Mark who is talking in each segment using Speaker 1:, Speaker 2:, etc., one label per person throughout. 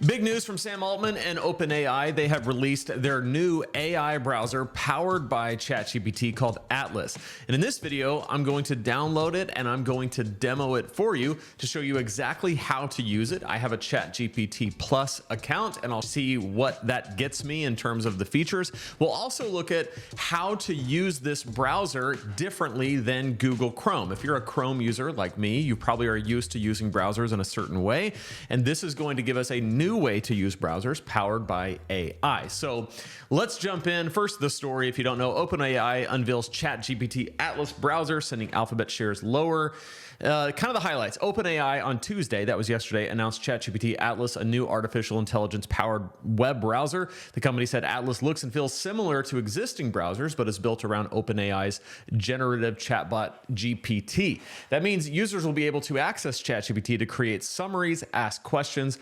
Speaker 1: Big news from Sam Altman and OpenAI. They have released their new AI browser powered by ChatGPT called Atlas. And in this video, I'm going to download it and I'm going to demo it for you to show you exactly how to use it. I have a ChatGPT Plus account and I'll see what that gets me in terms of the features. We'll also look at how to use this browser differently than Google Chrome. If you're a Chrome user like me, you probably are used to using browsers in a certain way. And this is going to give us a new way to use browsers powered by AI. So let's jump in. First, the story. If you don't know, OpenAI unveils ChatGPT Atlas browser, sending Alphabet shares lower. Kind of the highlights. OpenAI on Tuesday, that was yesterday, announced ChatGPT Atlas, a new artificial intelligence powered web browser. The company said Atlas looks and feels similar to existing browsers, but is built around OpenAI's generative chatbot GPT. That means users will be able to access ChatGPT to create summaries, ask questions,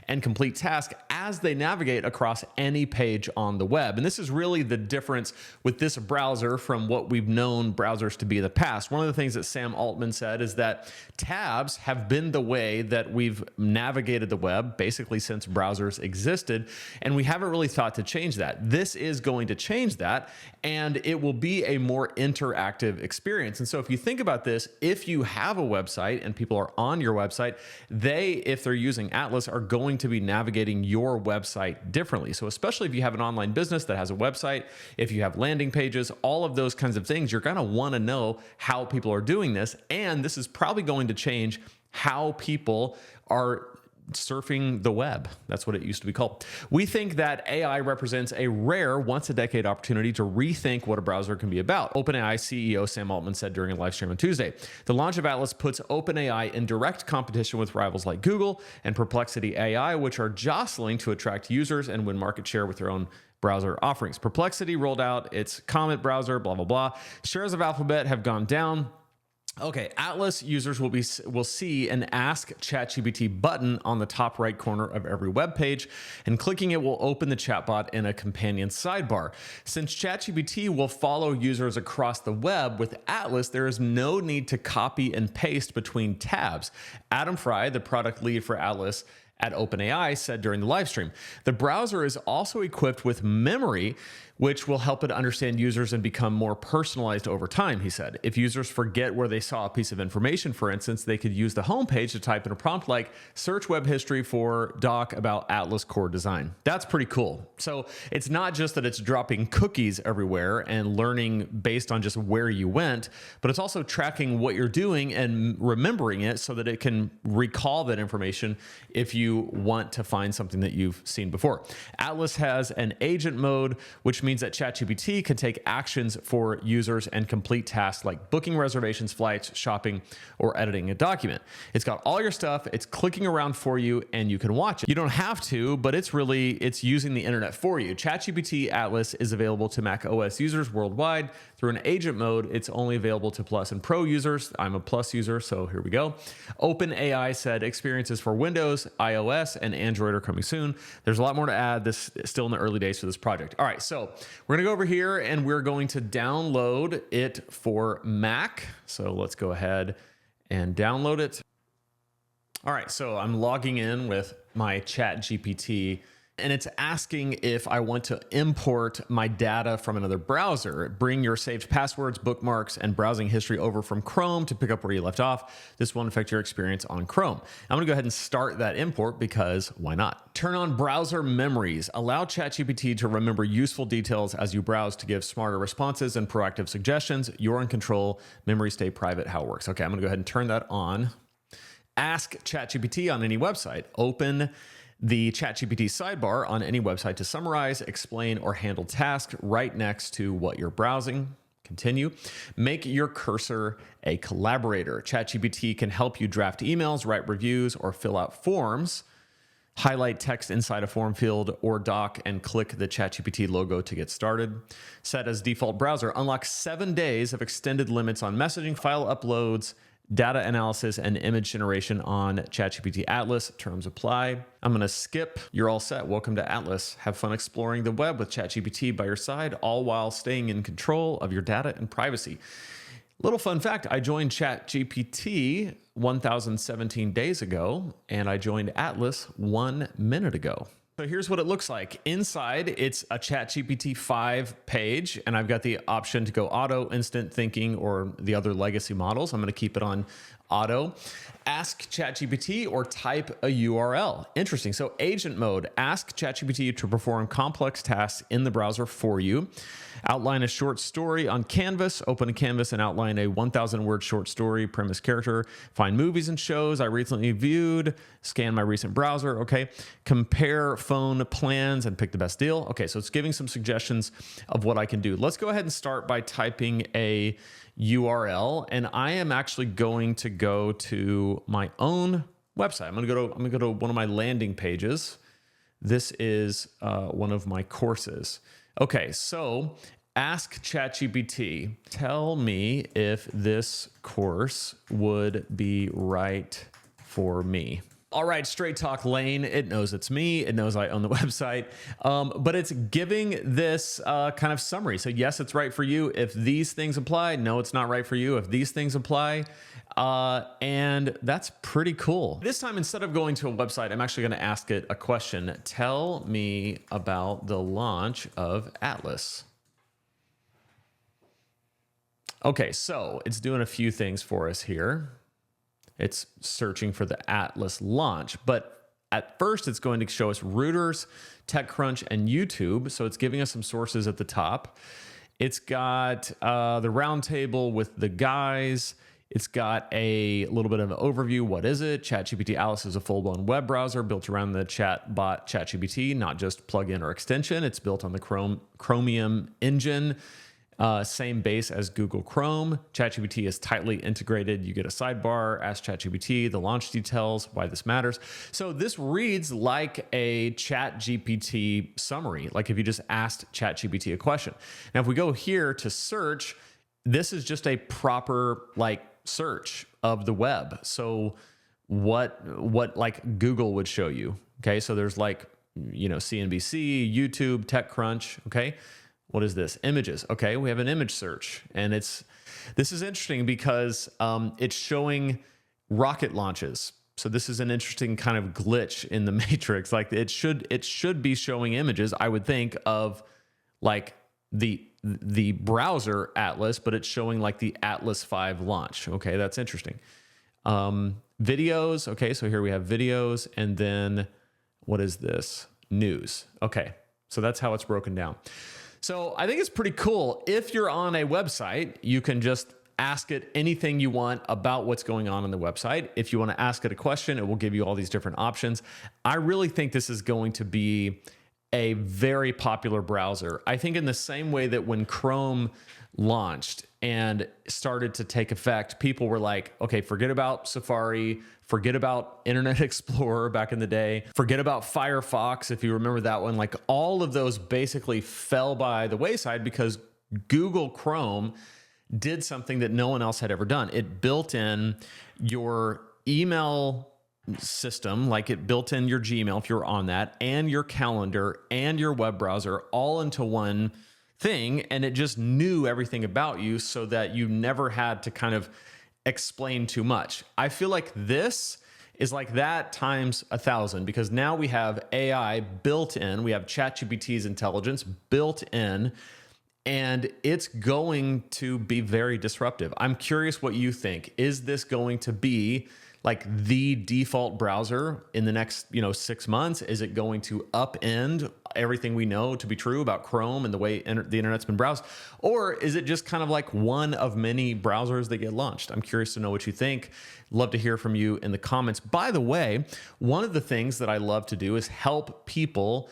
Speaker 1: and complete tasks as they navigate across any page on the web. And this is really the difference with this browser from what we've known browsers to be in the past. One of the things that Sam Altman said is that tabs have been the way that we've navigated the web basically since browsers existed, and we haven't really thought to change that. This is going to change that, and it will be a more interactive experience. And so if you think about this, if you have a website and people are on your website, if they're using Atlas, are going to be navigating your website differently. So especially if you have an online business that has a website, if you have landing pages, all of those kinds of things, you're going to want to know how people are doing this. And this is probably going to change how people are surfing the web. That's what it used to be called. We think that AI represents a rare once-a-decade opportunity to rethink what a browser can be about. OpenAI CEO Sam Altman said during a live stream on Tuesday, the launch of Atlas puts OpenAI in direct competition with rivals like Google and Perplexity AI, which are jostling to attract users and win market share with their own browser offerings. Perplexity rolled out its Comet browser, blah, blah, blah. Shares of Alphabet have gone down. Okay, Atlas users will see an Ask ChatGPT button on the top right corner of every web page, and clicking it will open the chatbot in a companion sidebar. Since ChatGPT will follow users across the web, with Atlas, there is no need to copy and paste between tabs. Adam Fry, the product lead for Atlas at OpenAI, said during the live stream, the browser is also equipped with memory, which will help it understand users and become more personalized over time, he said. If users forget where they saw a piece of information, for instance, they could use the homepage to type in a prompt like search web history for doc about Atlas core design. That's pretty cool. So it's not just that it's dropping cookies everywhere and learning based on just where you went, but it's also tracking what you're doing and remembering it so that it can recall that information if you want to find something that you've seen before. Atlas has an agent mode, which means that ChatGPT can take actions for users and complete tasks like booking reservations, flights, shopping, or editing a document. It's got all your stuff, it's clicking around for you, and you can watch it. You don't have to, but it's using the internet for you. ChatGPT Atlas is available to macOS users worldwide. Through an agent mode, it's only available to Plus and Pro users. I'm a Plus user, so here we go. OpenAI said experiences for Windows, iOS, and Android are coming soon. There's a lot more to add. This is still in the early days for this project. All right, so we're going to go over here and we're going to download it for Mac. So let's go ahead and download it. All right, so I'm logging in with my ChatGPT, and it's asking if I want to import my data from another browser. Bring your saved passwords, bookmarks, and browsing history over from Chrome to pick up where you left off. This won't affect your experience on Chrome. I'm gonna go ahead and start that import because why not? Turn on browser memories. Allow ChatGPT to remember useful details as you browse to give smarter responses and proactive suggestions. You're in control. Memories stay private. How it works. Okay, I'm gonna go ahead and turn that on. Ask ChatGPT on any website. Open the ChatGPT sidebar on any website to summarize, explain, or handle tasks right next to what you're browsing. Continue. Make your cursor a collaborator. ChatGPT can help you draft emails, write reviews, or fill out forms. Highlight text inside a form field or doc and click the ChatGPT logo to get started. Set as default browser. Unlock 7 days of extended limits on messaging, file uploads, data analysis, and image generation on ChatGPT Atlas. Terms apply. I'm going to skip. You're all set. Welcome to Atlas. Have fun exploring the web with ChatGPT by your side, all while staying in control of your data and privacy. Little fun fact, I joined ChatGPT 1,017 days ago, and I joined Atlas 1 minute ago. So here's what it looks like. Inside, it's a ChatGPT 5 page, and I've got the option to go auto, instant thinking, or the other legacy models. I'm going to keep it on auto. Ask ChatGPT or type a URL. Interesting. So agent mode, ask ChatGPT to perform complex tasks in the browser for you. Outline a short story on Canvas, open a Canvas and outline a 1,000 word short story, premise, character, find movies and shows I recently viewed, scan my recent browser. Okay. Compare phone plans and pick the best deal. Okay. So it's giving some suggestions of what I can do. Let's go ahead and start by typing a URL, and I am actually going to go to my own website. I'm going to go to one of my landing pages. This is one of my courses. Okay, so ask ChatGPT, tell me if this course would be right for me. All right, straight talk lane. It knows it's me. It knows I own the website, but it's giving this kind of summary. So yes, it's right for you. If these things apply, no, it's not right for you. If these things apply, and that's pretty cool. This time, instead of going to a website, I'm actually going to ask it a question. Tell me about the launch of Atlas. Okay, so it's doing a few things for us here. It's searching for the Atlas launch, but at first it's going to show us Reuters, TechCrunch, and YouTube. So it's giving us some sources at the top. It's got the roundtable with the guys. It's got a little bit of an overview. What is it? ChatGPT Atlas is a full-blown web browser built around the chatbot ChatGPT, not just plugin or extension. It's built on the Chromium engine. Same base as Google Chrome. ChatGPT is tightly integrated. You get a sidebar, ask ChatGPT, the launch details, why this matters. So this reads like a ChatGPT summary, like if you just asked ChatGPT a question. Now, if we go here to search, this is just a proper like search of the web. So what like Google would show you. Okay, so there's like, CNBC, YouTube, TechCrunch. Okay. What is this? Images. Okay, we have an image search, and this is interesting because it's showing rocket launches. So this is an interesting kind of glitch in the matrix. Like it should be showing images, I would think, of like the browser Atlas, but it's showing like the Atlas 5 launch. Okay, that's interesting. Videos. Okay, so here we have videos, and then what is this? News. Okay, so that's how it's broken down. So I think it's pretty cool. If you're on a website, you can just ask it anything you want about what's going on the website. If you want to ask it a question, it will give you all these different options. I really think this is going to be a very popular browser. I think in the same way that when Chrome launched and started to take effect, people were like, okay, forget about Safari, forget about Internet Explorer back in the day, forget about Firefox, if you remember that one. Like all of those basically fell by the wayside because Google Chrome did something that no one else had ever done. It built in your email system, like it built in your Gmail if you're on that, and your calendar and your web browser all into one thing, and it just knew everything about you so that you never had to kind of explain too much. I feel like this is like that times 1,000 because now we have AI built in, we have ChatGPT's intelligence built in, and it's going to be very disruptive. I'm curious what you think. Is this going to be like the default browser in the next 6 months? Is it going to upend everything we know to be true about Chrome and the way the internet's been browsed? Or is it just kind of like one of many browsers that get launched? I'm curious to know what you think. Love to hear from you in the comments. By the way, one of the things that I love to do is help people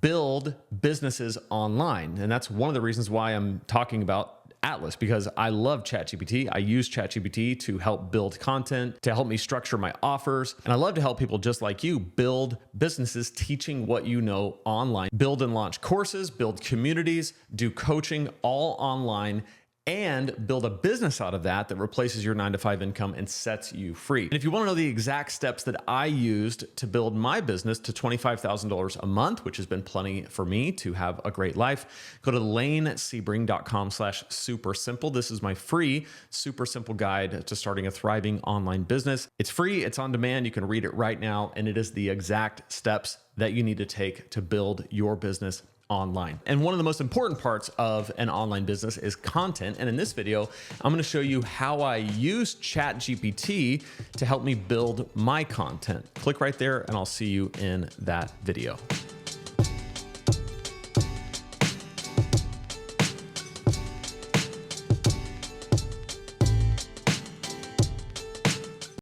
Speaker 1: build businesses online. And that's one of the reasons why I'm talking about Atlas, because I love ChatGPT. I use ChatGPT to help build content, to help me structure my offers. And I love to help people just like you build businesses teaching what you know online, build and launch courses, build communities, do coaching all online. and build a business out of that replaces your 9-to-5 income and sets you free. And if you want to know the exact steps that I used to build my business to $25,000 a month, which has been plenty for me to have a great life, go to lanesebring.com/super simple. This is my free, super simple guide to starting a thriving online business. It's free, it's on demand. You can read it right now, and it is the exact steps that you need to take to build your business online. And one of the most important parts of an online business is content. And in this video, I'm going to show you how I use ChatGPT to help me build my content. Click right there and I'll see you in that video.